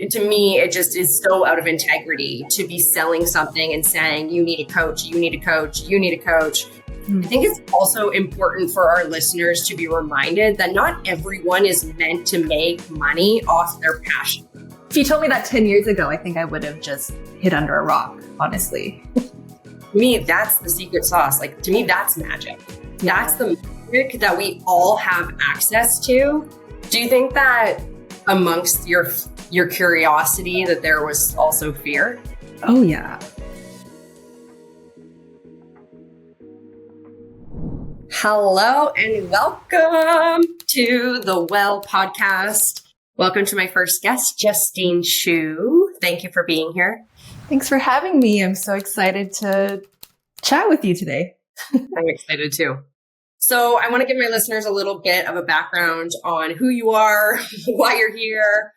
to me, it just is so out of integrity to be selling something and saying, you need a coach, you need a coach, you need a coach. I think it's also important for our listeners to be reminded that not everyone is meant to make money off their passion. If you told me that 10 years ago, I think I would have just hid under a rock, honestly. To me, that's the secret sauce. Like, to me, that's magic. That's the magic that we all have access to. Do you think that amongst your curiosity that there was also fear? Oh, yeah. Hello and welcome to the Well podcast. Welcome to my first guest, Justine Shu. Thank you for being here. Thanks for having me. I'm so excited to chat with you today. I'm excited too. So I want to give my listeners a little bit of a background on who you are, why you're here.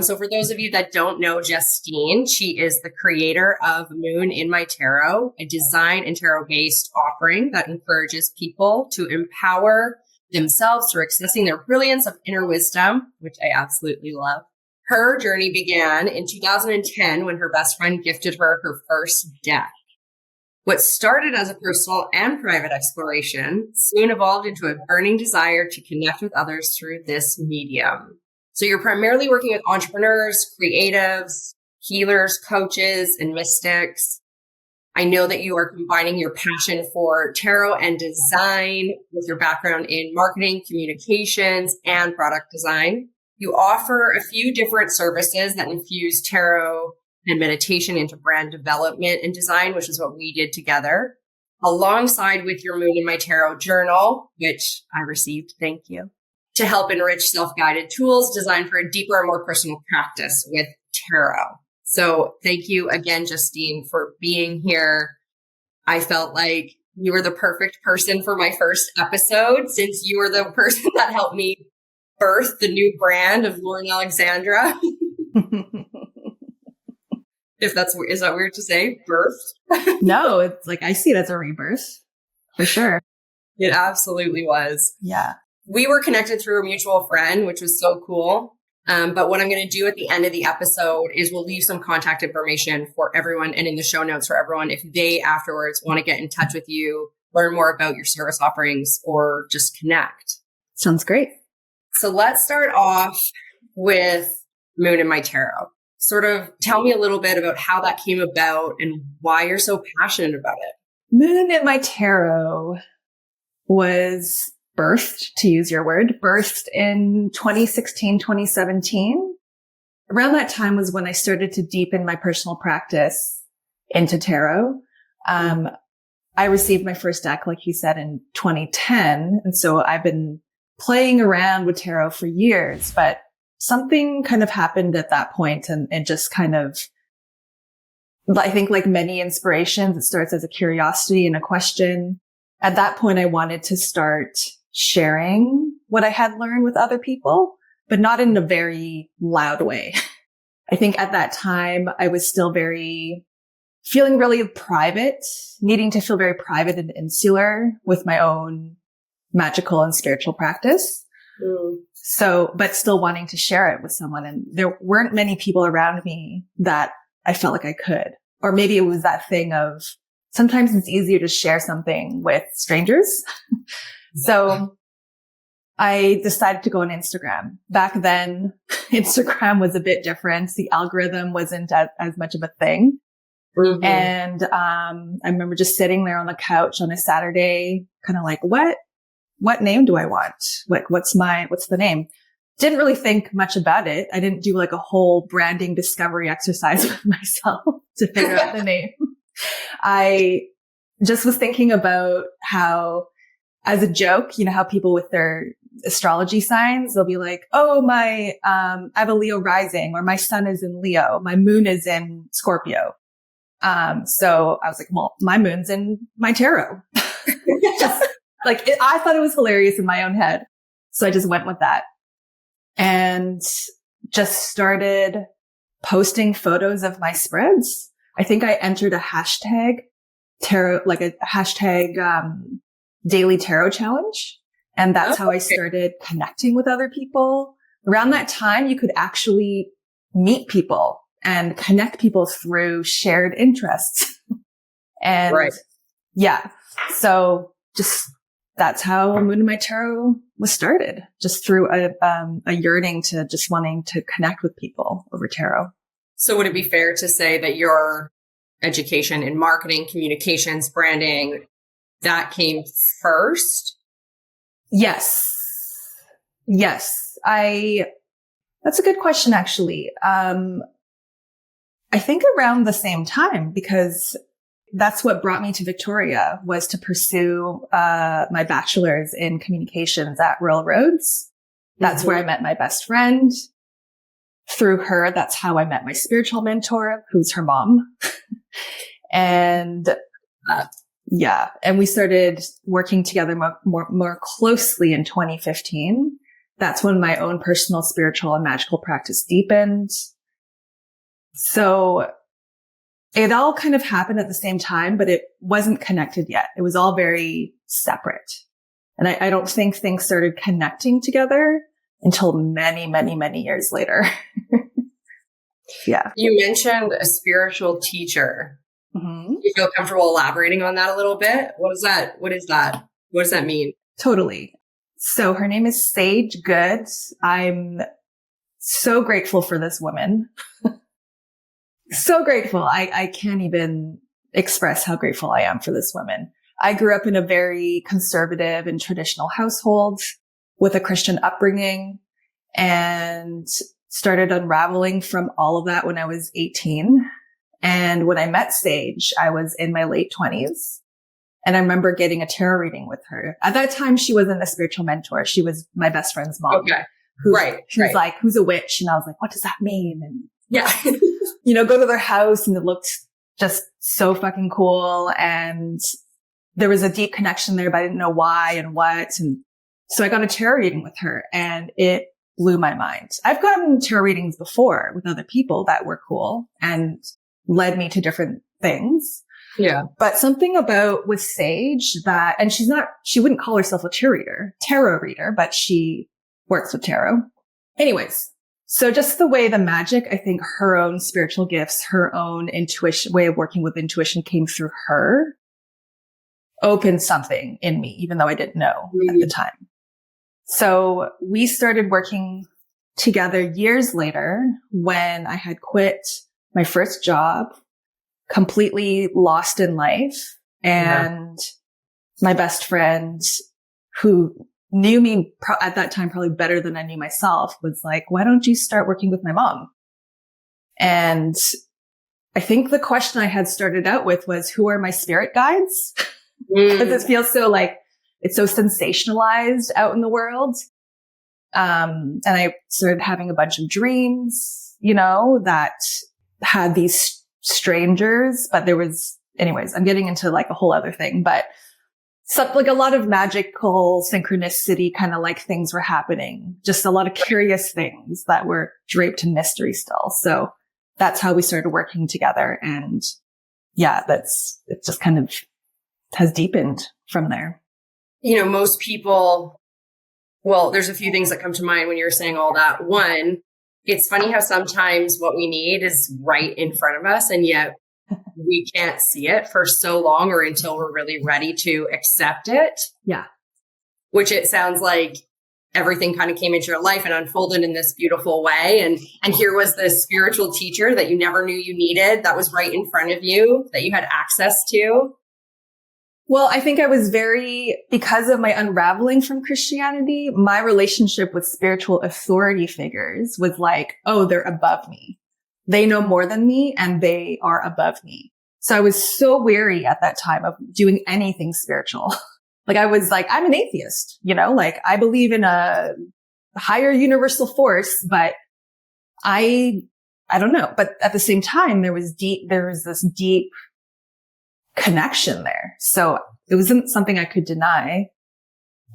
So for those of you that don't know Justine, she is the creator of Moon in My Tarot, a design and tarot-based offering that encourages people to empower themselves through accessing their brilliance of inner wisdom, which I absolutely love. Her journey began in 2010 when her best friend gifted her her first deck. What started as a personal and private exploration soon evolved into a burning desire to connect with others through this medium. So you're primarily working with entrepreneurs, creatives, healers, coaches, and mystics. I know that you are combining your passion for tarot and design with your background in marketing, communications, and product design. You offer a few different services that infuse tarot and meditation into brand development and design, which is what we did together, alongside with your Moon in My Tarot journal, which I received. Thank you. To help enrich self-guided tools designed for a deeper and more personal practice with tarot. So thank you again, Justine, for being here. I felt like you were the perfect person for my first episode, since you were the person that helped me birth the new brand of Lauren Alexandra. Is that weird to say? Birth? No, it's like, I see it as a rebirth for sure. It absolutely was. Yeah. We were connected through a mutual friend, which was so cool. But what I'm going to do at the end of the episode is we'll leave some contact information for everyone and in the show notes for everyone if they afterwards want to get in touch with you, learn more about your service offerings, or just connect. Sounds great. So let's start off with Moon in My Tarot. Sort of tell me a little bit about how that came about and why you're so passionate about it. Moon in My Tarot was birthed, to use your word, birthed in 2016, 2017. Around that time was when I started to deepen my personal practice into tarot. I received my first deck, like you said, in 2010. And so I've been playing around with tarot for years, but something kind of happened at that point and just kind of, I think like many inspirations, it starts as a curiosity and a question. At that point, I wanted to start sharing what I had learned with other people, but not in a very loud way. I think at that time, I was still feeling really private, needing to feel very private and insular with my own magical and spiritual practice. So, but still wanting to share it with someone. And there weren't many people around me that I felt like I could. Or maybe it was that thing of sometimes it's easier to share something with strangers. So I decided to go on Instagram. Back then, Instagram was a bit different. The algorithm wasn't as much of a thing. Mm-hmm. And I remember just sitting there on the couch on a Saturday, kind of like, what name do I want? What's the name? Didn't really think much about it. I didn't do like a whole branding discovery exercise with myself to figure out the name. I just was thinking about how, as a joke, you know, how people with their astrology signs, they'll be like, oh, I have a Leo rising, or my sun is in Leo. My moon is in Scorpio. So I was like, well, my moon's in my tarot. Just like, I thought it was hilarious in my own head. So I just went with that and just started posting photos of my spreads. I think I entered a hashtag tarot, like a hashtag, daily tarot challenge. And that's how I started connecting with other people. Around that time, you could actually meet people and connect people through shared interests. And Right. yeah, so just that's how Moon in My Tarot was started, just through a yearning to just wanting to connect with people over tarot. So would it be fair to say that your education in marketing, communications, branding, that came first? Yes. Yes. That's a good question, actually. I think around the same time, because that's what brought me to Victoria, was to pursue my bachelor's in communications at Royal Roads. That's where I met my best friend. Through her, that's how I met my spiritual mentor, who's her mom. And yeah, and we started working together more closely in 2015. That's when my own personal spiritual and magical practice deepened. So it all kind of happened at the same time, but it wasn't connected yet. It was all very separate. And I don't think things started connecting together until many, many, many years later. Yeah. You mentioned a spiritual teacher. Mm-hmm. Do you feel comfortable elaborating on that a little bit? What is that? What does that mean? Totally. So her name is Sage Good. I'm so grateful for this woman. So grateful. I can't even express how grateful I am for this woman. I grew up in a very conservative and traditional household with a Christian upbringing and started unraveling from all of that when I was 18. And when I met Sage, I was in my late 20s. And I remember getting a tarot reading with her. At that time, she wasn't a spiritual mentor. She was my best friend's mom. Okay. Who's like, who's a witch? And I was like, what does that mean? And yeah, go to their house, and it looked just so fucking cool. And there was a deep connection there, but I didn't know why and what. And so I got a tarot reading with her, and it blew my mind. I've gotten tarot readings before with other people that were cool and led me to different things. Yeah. But something about with Sage that, and she wouldn't call herself a tarot reader, but she works with tarot. Anyways, so just the way the magic, I think her own spiritual gifts, her own intuition, way of working with intuition came through her, opened something in me, even though I didn't know at the time. So we started working together years later when I had quit my first job, completely lost in life. And my best friend, who knew me at that time probably better than I knew myself, was like, why don't you start working with my mom? And I think the question I had started out with was, who are my spirit guides? Because it feels so like it's so sensationalized out in the world. And I started having a bunch of dreams, that had these strangers, but anyways, I'm getting into like a whole other thing, but like a lot of magical synchronicity kind of like things were happening. Just a lot of curious things that were draped in mystery still. So that's how we started working together. And yeah, it just kind of has deepened from there. Most people, well, there's a few things that come to mind when you're saying all that. One, it's funny how sometimes what we need is right in front of us, and yet we can't see it for so long or until we're really ready to accept it. Yeah. Which it sounds like everything kind of came into your life and unfolded in this beautiful way. And here was this spiritual teacher that you never knew you needed, that was right in front of you, that you had access to. Well, I think I was because of my unraveling from Christianity, my relationship with spiritual authority figures was like, oh, they're above me. They know more than me and they are above me. So I was so weary at that time of doing anything spiritual. Like I was like, I'm an atheist, like I believe in a higher universal force, but I don't know. But at the same time, there was this deep connection there. So it wasn't something I could deny.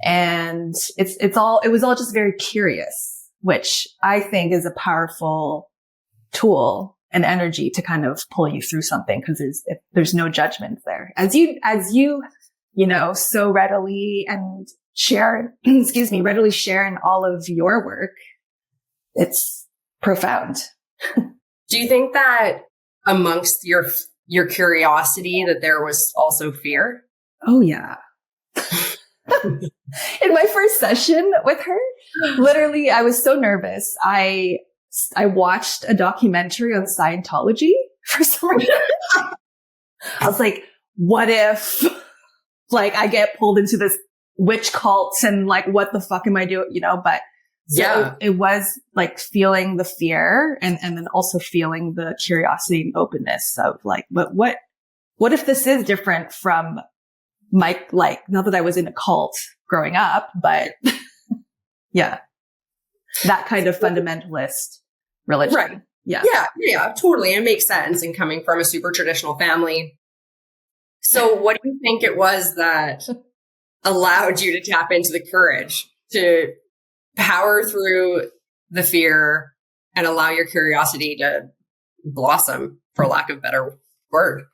And it was all just very curious, which I think is a powerful tool and energy to kind of pull you through something, because there's no judgment there. As you so readily and readily share in all of your work. It's profound. Do you think that amongst your curiosity that there was also fear? Oh, yeah. In my first session with her, literally, I was so nervous. I watched a documentary on Scientology for some reason. I was like, what if like I get pulled into this witch cult and like, what the fuck am I doing? But so it was like feeling the fear and then also feeling the curiosity and openness of like, but what if this is different from my, like, not that I was in a cult growing up, but yeah, that kind of fundamentalist religion. Right. Yeah. Yeah, totally. It makes sense. And coming from a super traditional family. So what do you think it was that allowed you to tap into the courage to power through the fear and allow your curiosity to blossom, for lack of a better word?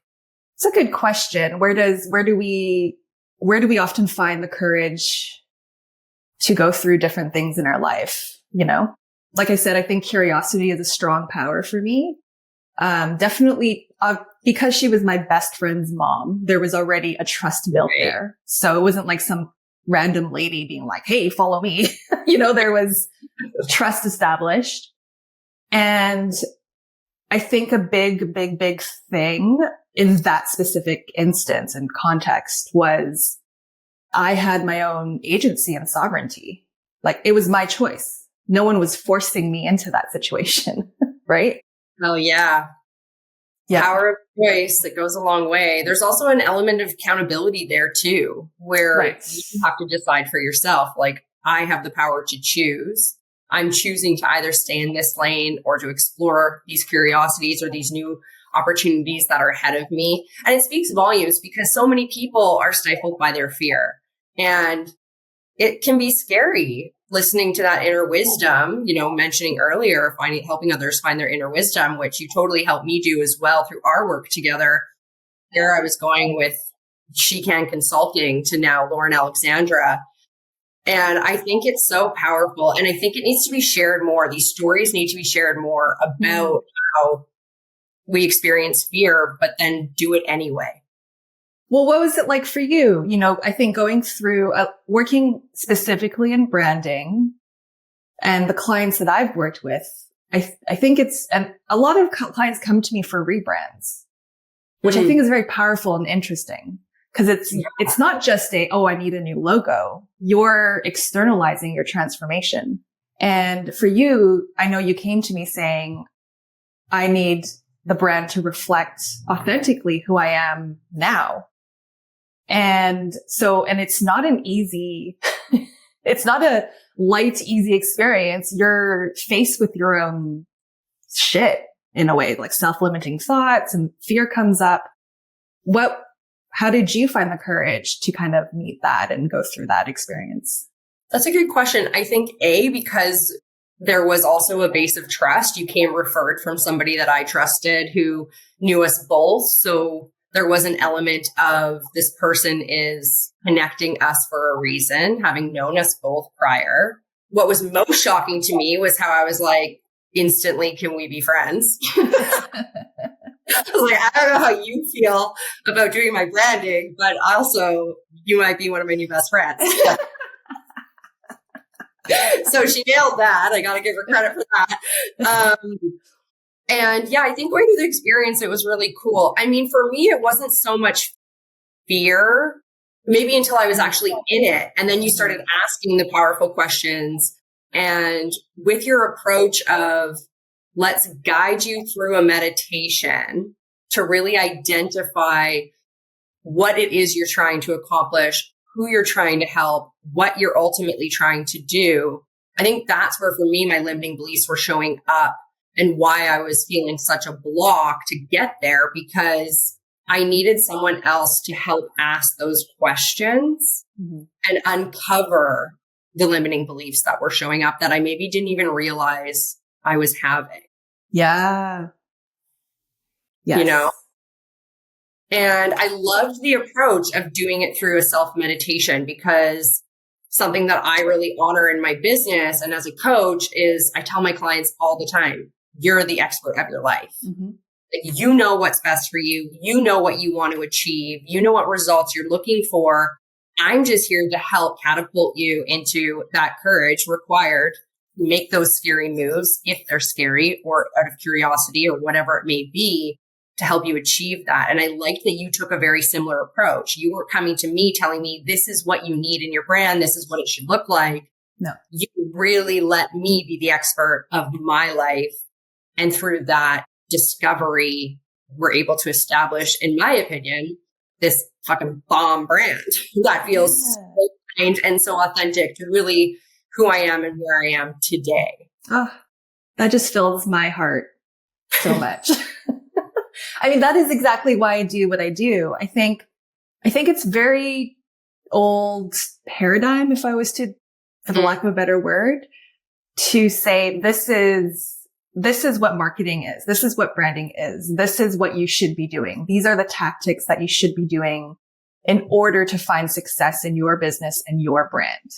It's a good question. Where do we often find the courage to go through different things in our life? Like I said, I think curiosity is a strong power for me. Definitely, because she was my best friend's mom, there was already a trust built there. So it wasn't like some random lady being like, hey, follow me. There was trust established. And I think a big thing in that specific instance and context was I had my own agency and sovereignty. Like it was my choice. No one was forcing me into that situation, right? Oh, yeah. Power of choice that goes a long way. There's also an element of accountability there too, where you have to decide for yourself, like I have the power to choose. I'm choosing to either stay in this lane or to explore these curiosities or these new opportunities that are ahead of me. And it speaks volumes because so many people are stifled by their fear. And it can be scary listening to that inner wisdom, mentioning earlier, helping others find their inner wisdom, which you totally helped me do as well through our work together. There I was going with She Can Consulting to now Lauren Alexandra. And I think it's so powerful. And I think it needs to be shared more. These stories need to be shared more about how we experience fear, but then do it anyway. Well, what was it like for you? I think going through working specifically in branding and the clients that I've worked with, I think and a lot of clients come to me for rebrands, which I think is very powerful and interesting because it's not just I need a new logo. You're externalizing your transformation. And for you, I know you came to me saying, I need the brand to reflect authentically who I am now. And it's not it's not a light, easy experience. You're faced with your own shit in a way, like self-limiting thoughts and fear comes up. How did you find the courage to kind of meet that and go through that experience? That's a good question. I think because there was also a base of trust. You came referred from somebody that I trusted who knew us both. So there was an element of this person is connecting us for a reason, having known us both prior. What was most shocking to me was how I was like, instantly, can we be friends? I was like, I don't know how you feel about doing my branding, but also you might be one of my new best friends. So she nailed that. I got to give her credit for that. And yeah, I think going through the experience, it was really cool. I mean, for me, it wasn't so much fear, maybe until I was actually in it. And then you started asking the powerful questions. And with your approach of let's guide you through a meditation to really identify what it is you're trying to accomplish, who you're trying to help, what you're ultimately trying to do. I think that's where, for me, my limiting beliefs were showing up and why I was feeling such a block to get there, because I needed someone else to help ask those questions and uncover the limiting beliefs that were showing up that I maybe didn't even realize I was having. Yeah. Yes. And I loved the approach of doing it through a self-meditation, because something that I really honor in my business and as a coach is I tell my clients all the time, you're the expert of your life. Mm-hmm. Like, you know what's best for you. You know what you want to achieve. You know what results you're looking for. I'm just here to help catapult you into that courage required to make those scary moves, if they're scary or out of curiosity or whatever it may be, to help you achieve that. And I like that you took a very similar approach. You were coming to me telling me, this is what you need in your brand. This is what it should look like. No. You really let me be the expert of my life. And through that discovery, we're able to establish, in my opinion, this fucking bomb brand that feels so kind and so authentic to really who I am and where I am today. Oh, that just fills my heart so much. I mean, that is exactly why I do what I do. I think it's very old paradigm, if I was to, for the lack of a better word, to say this is what marketing is. This is what branding is. This is what you should be doing. These are the tactics that you should be doing in order to find success in your business and your brand.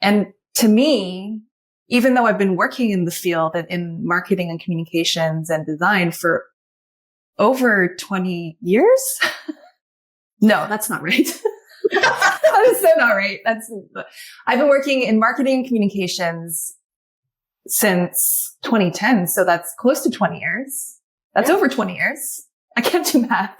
And to me, even though I've been working in the field and in marketing and communications and design for over 20 years. No, that's not right. That is so not right. I've been working in marketing and communications since 2010. So that's close to 20 years. That's over 20 years. I can't do math,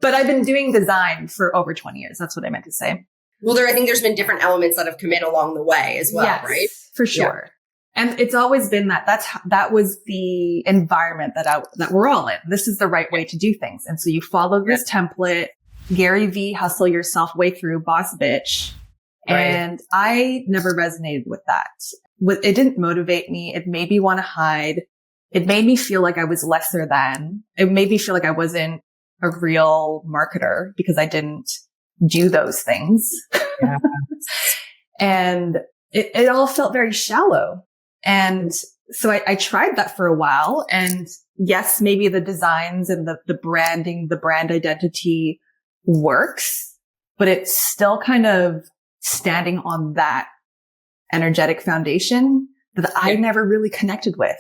but I've been doing design for over 20 years. That's what I meant to say. Well, I think there's been different elements that have come in along the way as well, yes, right? For sure. Yeah. And it's always been that was the environment that we're all in. This is the right way to do things. And so you follow this template, Gary V, hustle yourself way through, boss bitch. Right. And I never resonated with that. It didn't motivate me. It made me want to hide. It made me feel like I was lesser than. It made me feel like I wasn't a real marketer because I didn't do those things. Yeah. And it all felt very shallow. And so I tried that for a while. And yes, maybe the designs and the branding, the brand identity works, but it's still kind of standing on that energetic foundation that I never really connected with.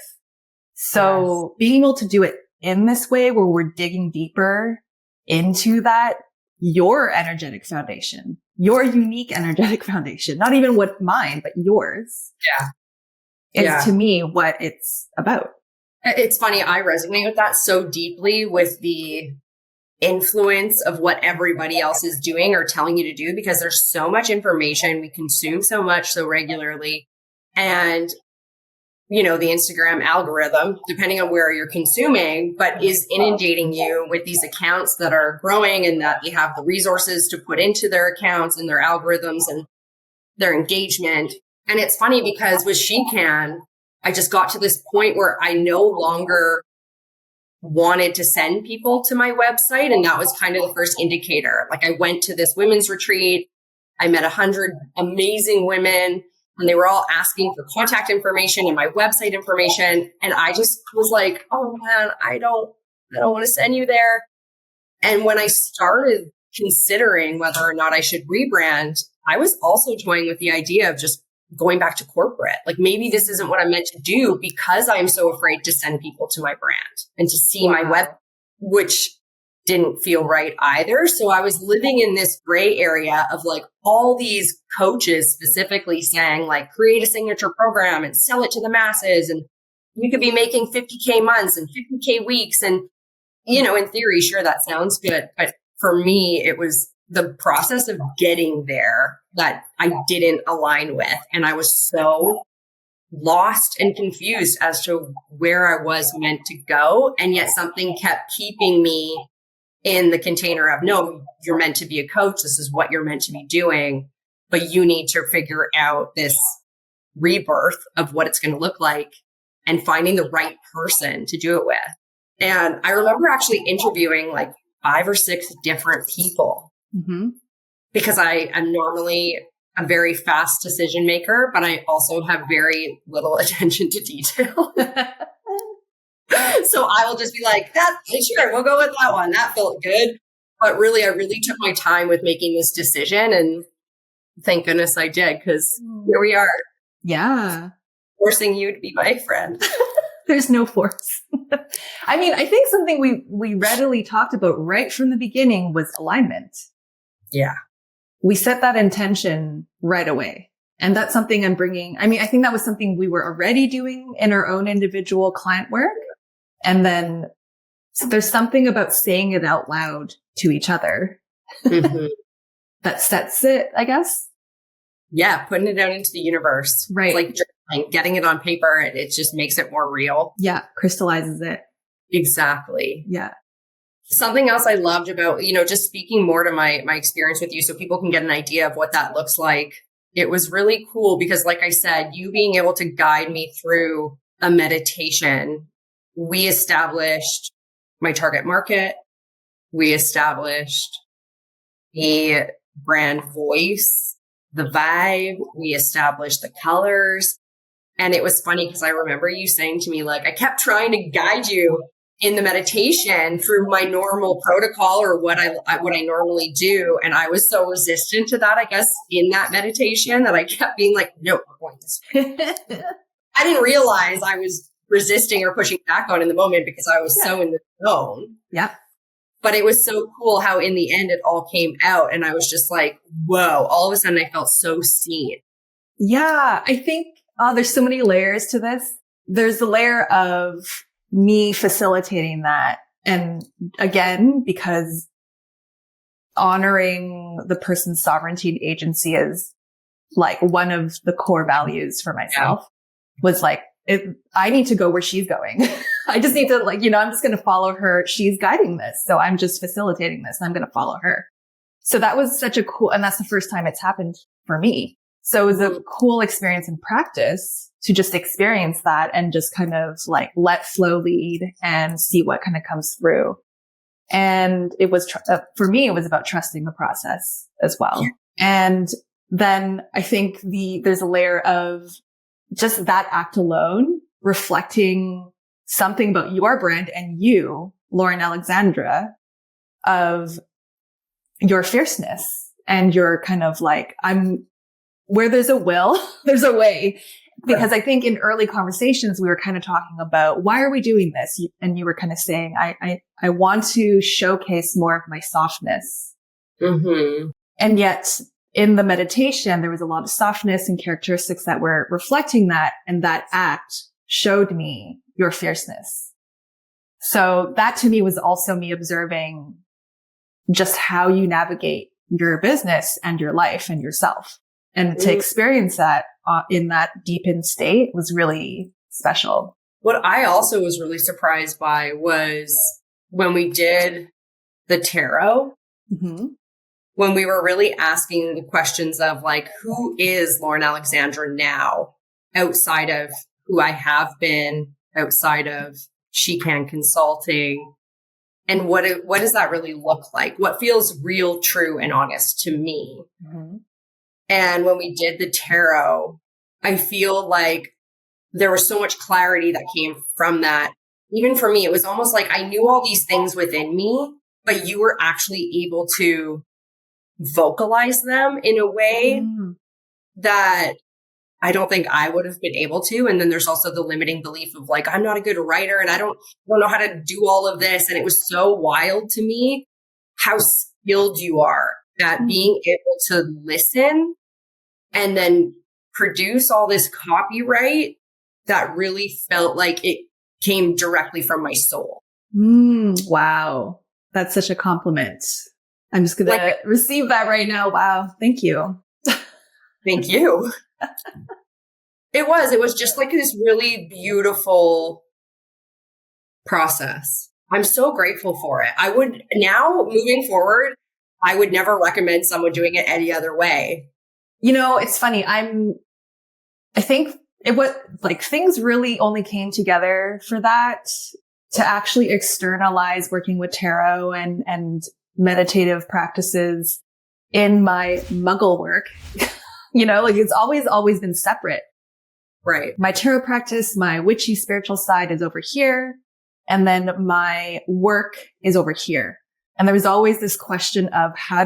So being able to do it in this way where we're digging deeper into that, your energetic foundation, your unique energetic foundation, not even what mine, but yours. Yeah. Is to me what it's about. It's funny. I resonate with that so deeply with the influence of what everybody else is doing or telling you to do, because there's so much information. We consume so much so regularly. And, you know, the Instagram algorithm, depending on where you're consuming, but is inundating you with these accounts that are growing and that you have the resources to put into their accounts and their algorithms and their engagement. And it's funny because with SheCan, I just got to this point where I no longer wanted to send people to my website. And that was kind of the first indicator. Like, I went to this women's retreat. I met 100 amazing women and they were all asking for contact information and my website information. And I just was like, oh man, I don't want to send you there. And when I started considering whether or not I should rebrand, I was also toying with the idea of just going back to corporate. Like, maybe this isn't what I'm meant to do because I'm so afraid to send people to my brand and to see my web, which didn't feel right either. So I was living in this gray area of like all these coaches specifically saying like, create a signature program and sell it to the masses. And you could be making 50K months and 50K weeks. And, you know, in theory, sure, that sounds good. But for me, it was the process of getting there that I didn't align with. And I was so lost and confused as to where I was meant to go. And yet something kept keeping me in the container of, no, you're meant to be a coach. This is what you're meant to be doing. But you need to figure out this rebirth of what it's going to look like and finding the right person to do it with. And I remember actually interviewing like 5 or 6 different people. Mm-hmm. Because I am normally a very fast decision maker, but I also have very little attention to detail. So I will just be like, sure, we'll go with that one. That felt good. But really, I really took my time with making this decision. And thank goodness I did, because here we are. Yeah. Forcing you to be my friend. There's no force. I mean, I think something we readily talked about right from the beginning was alignment. Yeah. We set that intention right away. And that's something I'm bringing. I mean, I think that was something we were already doing in our own individual client work. And then so there's something about saying it out loud to each other that sets it, I guess. Yeah. Putting it out into the universe. Right. It's like getting it on paper. It just makes it more real. Yeah. Crystallizes it. Exactly. Yeah. Something else I loved about, just speaking more to my experience with you so people can get an idea of what that looks like. It was really cool because, like I said, you being able to guide me through a meditation, we established my target market. We established the brand voice, the vibe. We established the colors. And it was funny because I remember you saying to me, like, I kept trying to guide you in the meditation through my normal protocol or what I normally do. And I was so resistant to that, I guess, in that meditation that I kept being like, no, we're going this way. I didn't realize I was resisting or pushing back on in the moment because I was so in the zone. Yeah. But it was so cool how in the end it all came out. And I was just like, whoa, all of a sudden I felt so seen. Yeah. I think there's so many layers to this. There's the layer of me facilitating that. And again, because honoring the person's sovereignty and agency is like one of the core values for myself was like, I need to go where she's going. I just need to I'm just going to follow her. She's guiding this. So I'm just facilitating this and I'm going to follow her. So that was such a cool, and that's the first time it's happened for me. So it was a cool experience in practice to just experience that and just kind of like let flow lead and see what kind of comes through. And it was, for me, it was about trusting the process as well. Yeah. And then I think there's a layer of just that act alone reflecting something about your brand and you, Lauren Alexandra, of your fierceness and your kind of like, where there's a will, there's a way. Because I think in early conversations, we were kind of talking about, why are we doing this? And you were kind of saying, I want to showcase more of my softness. Mm-hmm. And yet in the meditation, there was a lot of softness and characteristics that were reflecting that. And that act showed me your fierceness. So that to me was also me observing just how you navigate your business and your life and yourself. And to experience that in that deepened state was really special. What I also was really surprised by was when we did the tarot, when we were really asking the questions of like, who is Lauren Alexandra now outside of who I have been, outside of She Can Consulting? And what does that really look like? What feels real, true, and honest to me? Mm-hmm. And when we did the tarot, I feel like there was so much clarity that came from that. Even for me, it was almost like I knew all these things within me, but you were actually able to vocalize them in a way that I don't think I would have been able to. And then there's also the limiting belief of like, I'm not a good writer and I don't know how to do all of this. And it was so wild to me how skilled you are at being able to listen and then produce all this copyright that really felt like it came directly from my soul. Wow. That's such a compliment. I'm just going to receive that right now. Wow. Thank you. Thank you. It was just like this really beautiful process. I'm so grateful for it. I would now moving forward, I would never recommend someone doing it any other way. It's funny. I think it was like things really only came together for that to actually externalize working with tarot and meditative practices in my muggle work. It's always been separate. Right. My tarot practice, my witchy spiritual side is over here. And then my work is over here. And there was always this question of how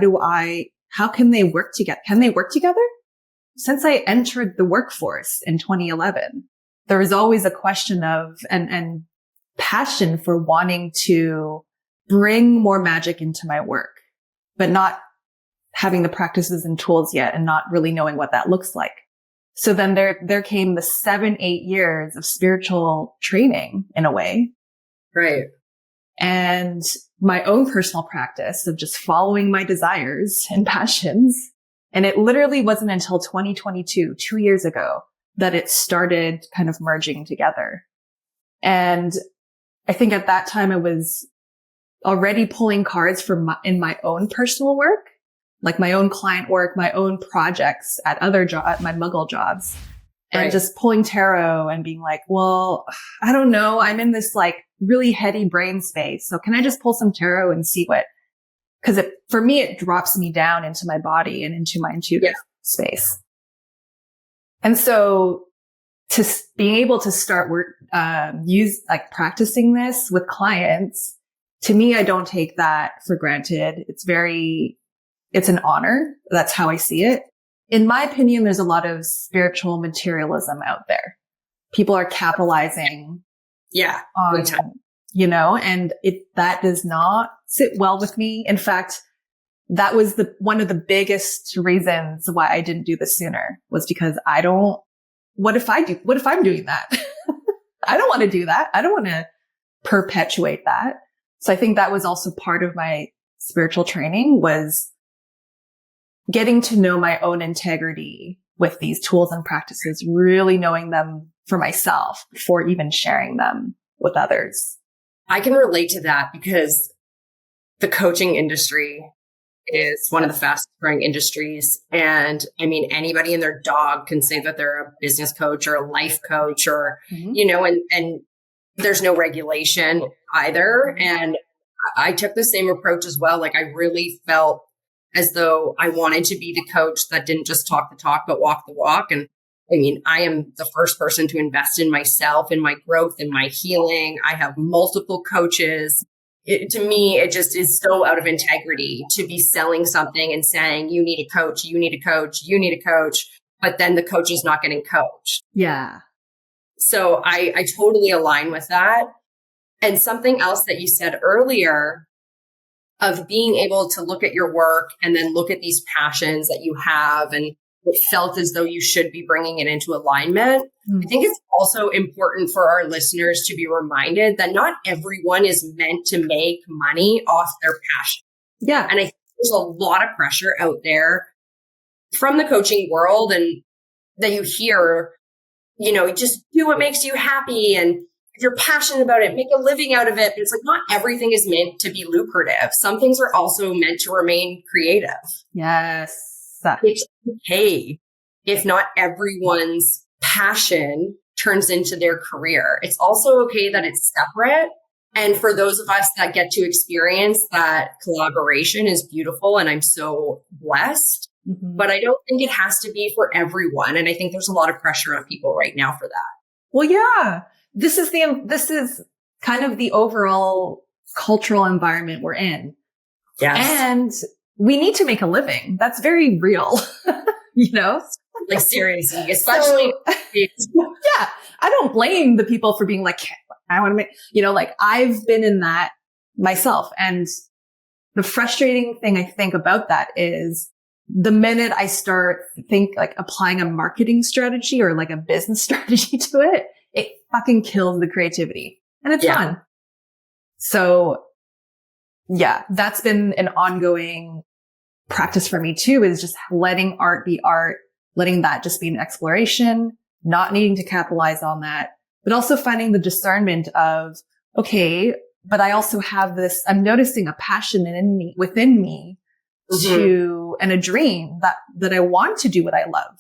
can they work together? Can they work together? Since I entered the workforce in 2011, there was always a question of, and passion for wanting to bring more magic into my work, but not having the practices and tools yet and not really knowing what that looks like. So then there came the 7-8 years of spiritual training in a way. Right. And my own personal practice of just following my desires and passions. And it literally wasn't until 2022, 2 years ago, that it started kind of merging together. And I think at that time I was already pulling cards in my own personal work, like my own client work, my own projects at my muggle jobs, and just pulling tarot and being like, well, I don't know. I'm in this like really heady brain space. So can I just pull some tarot and see because for me, it drops me down into my body and into my intuitive space. And so being able to start practicing this with clients, to me, I don't take that for granted. It's an honor. That's how I see it. In my opinion, there's a lot of spiritual materialism out there. People are capitalizing on, and that does not sit well with me. In fact, that was one of the biggest reasons why I didn't do this sooner, was because what if I'm doing that? I don't want to do that. I don't want to perpetuate that. So I think that was also part of my spiritual training, was getting to know my own integrity with these tools and practices, really knowing them for myself before even sharing them with others. I can relate to that because the coaching industry is one of the fastest growing industries. And I mean, anybody and their dog can say that they're a business coach or a life coach or, and there's no regulation either. And I took the same approach as well. Like, I really felt as though I wanted to be the coach that didn't just talk the talk, but walk the walk. And I mean, I am the first person to invest in myself, in my growth, in my healing. I have multiple coaches. To me, it just is so out of integrity to be selling something and saying, you need a coach, you need a coach, you need a coach, but then the coach is not getting coached. Yeah. So I totally align with that. And something else that you said earlier, of being able to look at your work and then look at these passions that you have and it felt as though you should be bringing it into alignment. I think it's also important for our listeners to be reminded that not everyone is meant to make money off their passion. Yeah. And I think there's a lot of pressure out there from the coaching world, and that you hear, just do what makes you happy. And if you're passionate about it, make a living out of it. But it's like, not everything is meant to be lucrative. Some things are also meant to remain creative. Yes. It's okay if not everyone's passion turns into their career. It's also okay that it's separate. And for those of us that get to experience that collaboration is beautiful. And I'm so blessed, but I don't think it has to be for everyone. And I think there's a lot of pressure on people right now for that. Well, yeah, this is kind of the overall cultural environment we're in. Yes. And we need to make a living. That's very real, Like, seriously, especially. Yeah. I don't blame the people for being like, I want to make, I've been in that myself. And the frustrating thing I think about that is the minute I start applying a marketing strategy or like a business strategy to it, it fucking kills the creativity, and it's fun. So yeah, that's been an ongoing practice for me too, is just letting art be art, letting that just be an exploration, not needing to capitalize on that, but also finding the discernment of, okay, but I also have this, I'm noticing a passion within me and a dream that I want to do what I love.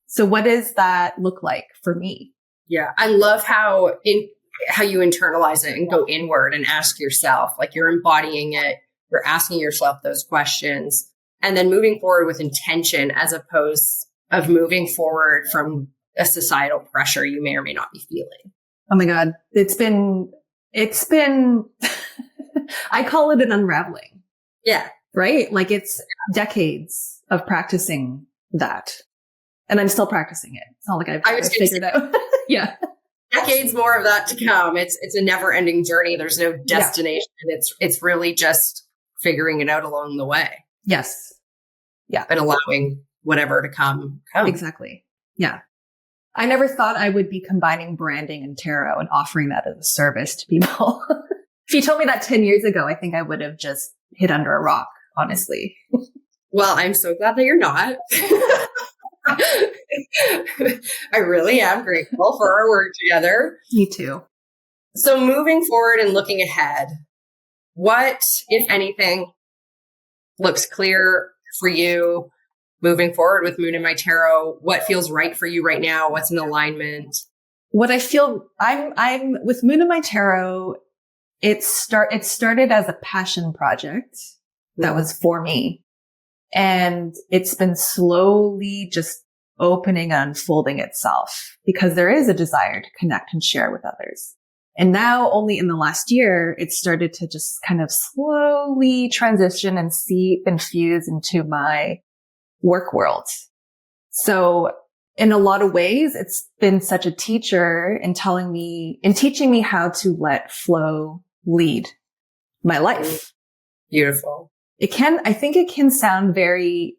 So what does that look like for me? Yeah. I love how you internalize it and go inward and ask yourself, like, you're embodying it. You're asking yourself those questions and then moving forward with intention, as opposed of moving forward from a societal pressure you may or may not be feeling. Oh my God. It's been, I call it an unraveling. Yeah. Right? Like, it's decades of practicing that. And I'm still practicing it. It's not like I've figured out. Yeah. decades more of that to come. It's a never ending journey. There's no destination. Yeah. It's really just figuring it out along the way. Yes. Yeah. And allowing whatever to come. Exactly. Yeah. I never thought I would be combining branding and tarot and offering that as a service to people. If you told me that 10 years ago, I think I would have just hid under a rock, honestly. Well, I'm so glad that you're not. I really am grateful for our work together. Me too. So moving forward and looking ahead, what, if anything, looks clear for you moving forward with Moon in My Tarot? What feels right for you right now? What's in alignment? What I feel, I'm with Moon in My Tarot. It started as a passion project that was for me. And it's been slowly just opening and unfolding itself because there is a desire to connect and share with others. And now only in the last year, it started to just kind of slowly transition and seep and fuse into my work world. So in a lot of ways, it's been such a teacher in teaching me how to let flow lead my life. Beautiful. I think it can sound very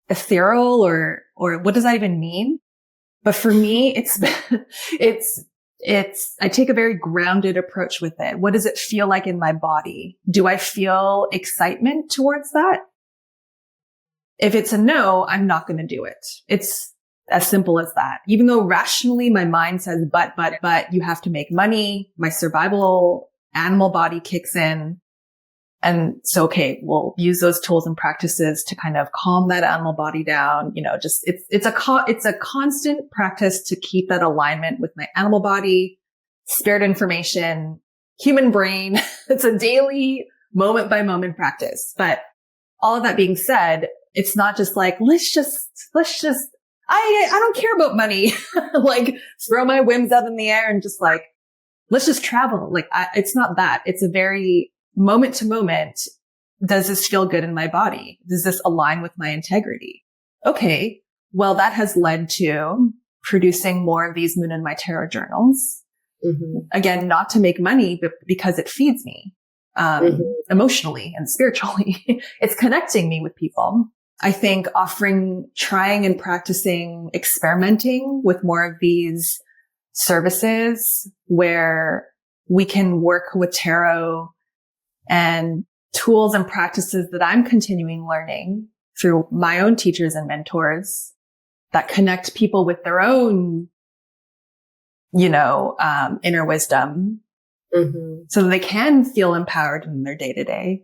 ethereal or what does that even mean? But for me, I take a very grounded approach with it. What does it feel like in my body? Do I feel excitement towards that? If it's a no, I'm not going to do it. It's as simple as that. Even though rationally my mind says, but you have to make money. My survival animal body kicks in. And so, okay, we'll use those tools and practices to kind of calm that animal body down. It's a constant practice to keep that alignment with my animal body, spirit information, human brain. It's a daily moment by moment practice. But all of that being said, it's not just like, I don't care about money. Like throw my whims up in the air and just like, let's just travel. Like it's not that. It's a very moment to moment. Does this feel good in my body? Does this align with my integrity? Okay. Well, that has led to producing more of these Moon in My Tarot journals. Mm-hmm. Again, not to make money, but because it feeds me, emotionally and spiritually. It's connecting me with people. I think trying and practicing experimenting with more of these services where we can work with tarot and tools and practices that I'm continuing learning through my own teachers and mentors that connect people with their own, inner wisdom, so that they can feel empowered in their day to day.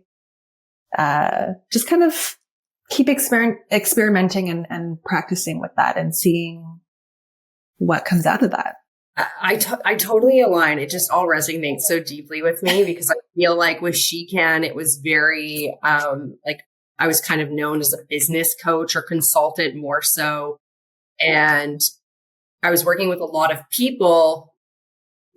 Just kind of keep experimenting and practicing with that and seeing what comes out of that. I totally align. It just all resonates so deeply with me because I feel like with She Can, it was very, like I was kind of known as a business coach or consultant more so. And I was working with a lot of people,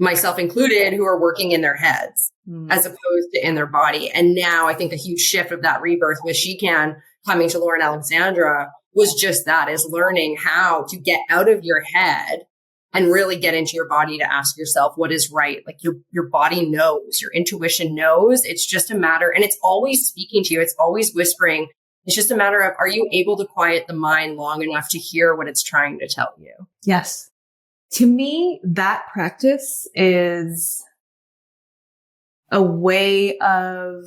myself included, who are working in their heads as opposed to in their body. And now I think a huge shift of that rebirth with She Can coming to Laura and Alexandra was just that, is learning how to get out of your head and really get into your body to ask yourself what is right. Like your body knows, your intuition knows. It's just a matter, and it's always speaking to you. It's always whispering. It's just a matter of, are you able to quiet the mind long enough to hear what it's trying to tell you? Yes. To me, that practice is a way of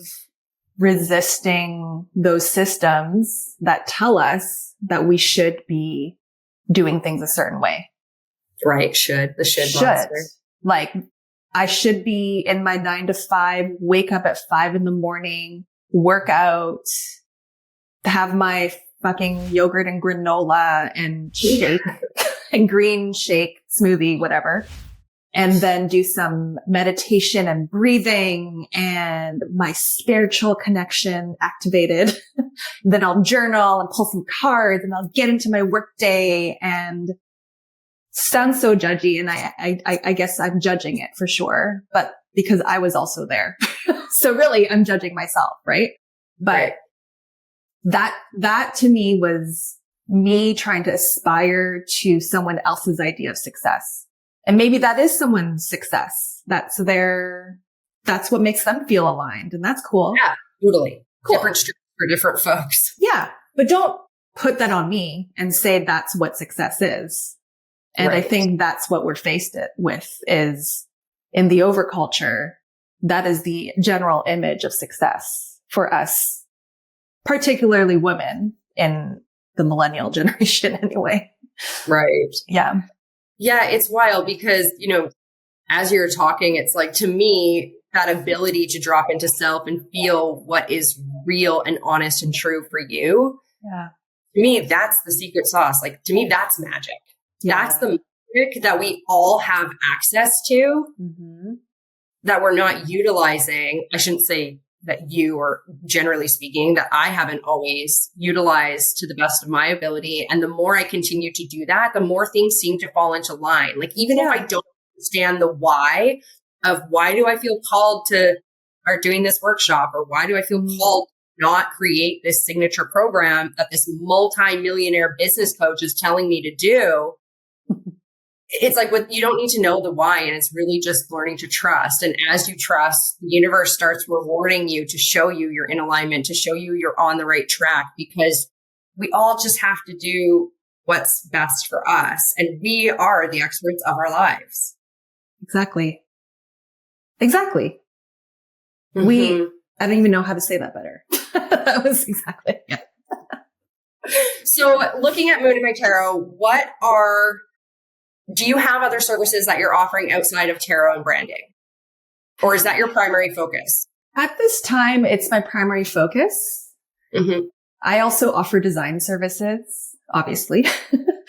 resisting those systems that tell us that we should be doing things a certain way. Right. The should monster. Like I should be in my 9 to 5, wake up at 5 a.m, work out, have my fucking yogurt and granola and shake and green shake smoothie, whatever. And then do some meditation and breathing and my spiritual connection activated. Then I'll journal and pull some cards and I'll get into my work day, and sounds so judgy. And I guess I'm judging it for sure, but because I was also there. So really I'm judging myself. Right. But that to me was me trying to aspire to someone else's idea of success. And maybe that is someone's success. That's what makes them feel aligned. And that's cool. Yeah, totally. Cool. Different streets for different folks. Yeah. But don't put that on me and say that's what success is. And Right. I think that's what we're faced with is in the overculture. That is the general image of success for us, particularly women in the millennial generation anyway. Right. Yeah. Yeah, it's wild because, as you're talking, it's like, to me, that ability to drop into self and feel what is real and honest and true for you. Yeah. To me, that's the secret sauce. Like, to me, that's magic. Yeah. That's the magic that we all have access to that we're not utilizing. I shouldn't say that you, or generally speaking, that I haven't always utilized to the best of my ability. And the more I continue to do that, the more things seem to fall into line. Like, even if I don't understand the why of why do I feel called to start doing this workshop, or why do I feel called to not create this signature program that this multi-millionaire business coach is telling me to do. It's like, you don't need to know the why, and it's really just learning to trust. And as you trust, the universe starts rewarding you to show you you're in alignment, to show you you're on the right track, because we all just have to do what's best for us. And we are the experts of our lives. Exactly. I don't even know how to say that better. That was exactly. Yeah. So looking at Moon in My Tarot, do you have other services that you're offering outside of tarot and branding? Or is that your primary focus? At this time, it's my primary focus. Mm-hmm. I also offer design services, obviously.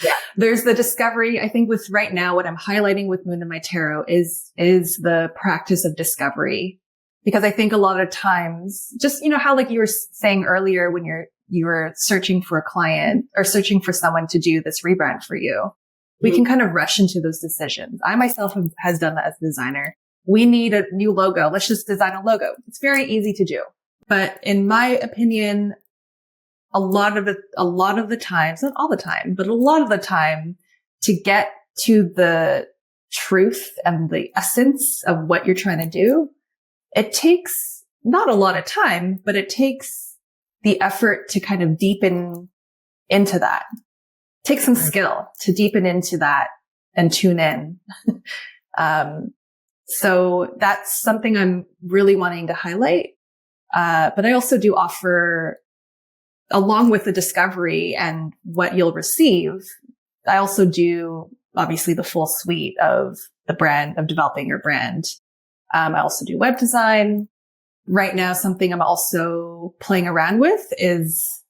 Yeah. There's the discovery. I think with right now, what I'm highlighting with Moon in My Tarot is the practice of discovery. Because I think a lot of times, just, how like you were saying earlier when you were searching for a client or searching for someone to do this rebrand for you, we can kind of rush into those decisions. I myself has done that as a designer. We need a new logo. Let's just design a logo. It's very easy to do. But in my opinion, a lot of the times, not all the time, but a lot of the time, to get to the truth and the essence of what you're trying to do, it takes not a lot of time, but it takes the effort to kind of deepen into that. Take some skill to deepen into that and tune in. So that's something I'm really wanting to highlight. But I also do offer, along with the discovery and what you'll receive, I also do obviously the full suite of the brand, of developing your brand. I also do web design. Right now, something I'm also playing around with is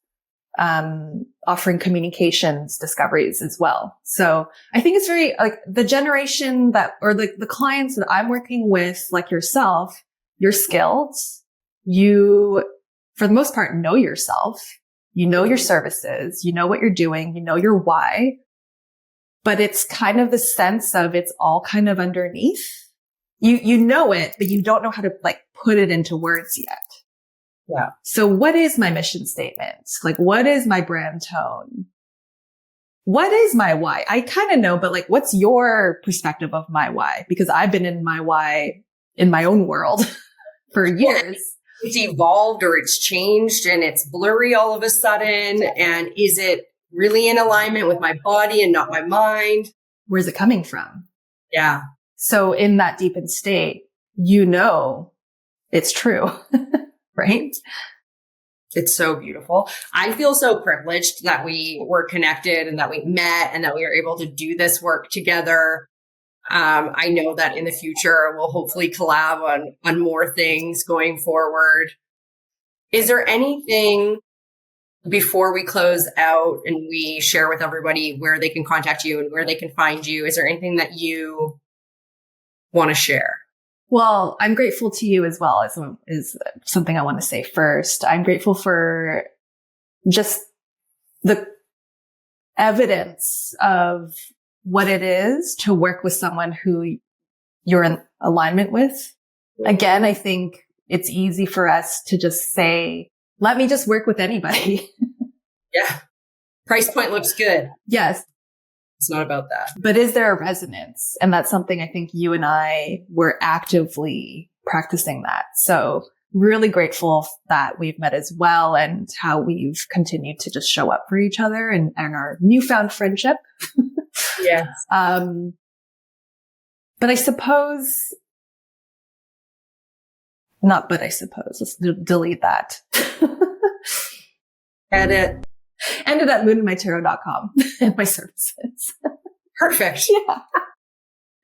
offering communications discoveries as well. So I think it's very like the generation that, or the clients that I'm working with, like yourself, you're skilled. You, for the most part, know yourself. You know your services. You know what you're doing. You know your why. But it's kind of the sense of it's all kind of underneath. You know it, but you don't know how to like put it into words yet. Yeah. So what is my mission statement? Like, what is my brand tone? What is my why? I kind of know, but like, what's your perspective of my why? Because I've been in my why in my own world for years. It's evolved or it's changed and it's blurry all of a sudden. And is it really in alignment with my body and not my mind? Where's it coming from? Yeah. So in that deepened state, it's true, right? It's so beautiful. I feel so privileged that we were connected and that we met and that we were able to do this work together. I know that in the future, we'll hopefully collab on more things going forward. Is there anything before we close out and we share with everybody where they can contact you and where they can find you? Is there anything that you want to share? Well, I'm grateful to you as well, is something I want to say first. I'm grateful for just the evidence of what it is to work with someone who you're in alignment with. Again, I think it's easy for us to just say, let me just work with anybody. Yeah. Price point looks good. Yes. It's not about that. But is there a resonance? And that's something I think you and I were actively practicing that. So really grateful that we've met as well and how we've continued to just show up for each other and our newfound friendship. Yes. But I suppose, not but I suppose, let's delete that. Edit. Ended at moonandmytarot.com and my services. Perfect. Yeah.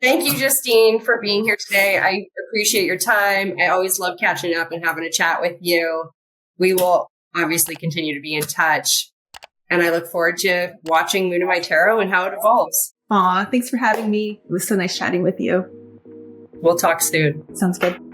Thank you, Justine, for being here today. I appreciate your time. I always love catching up and having a chat with you. We will obviously continue to be in touch. And I look forward to watching Moon and My Tarot and how it evolves. Aw, thanks for having me. It was so nice chatting with you. We'll talk soon. Sounds good.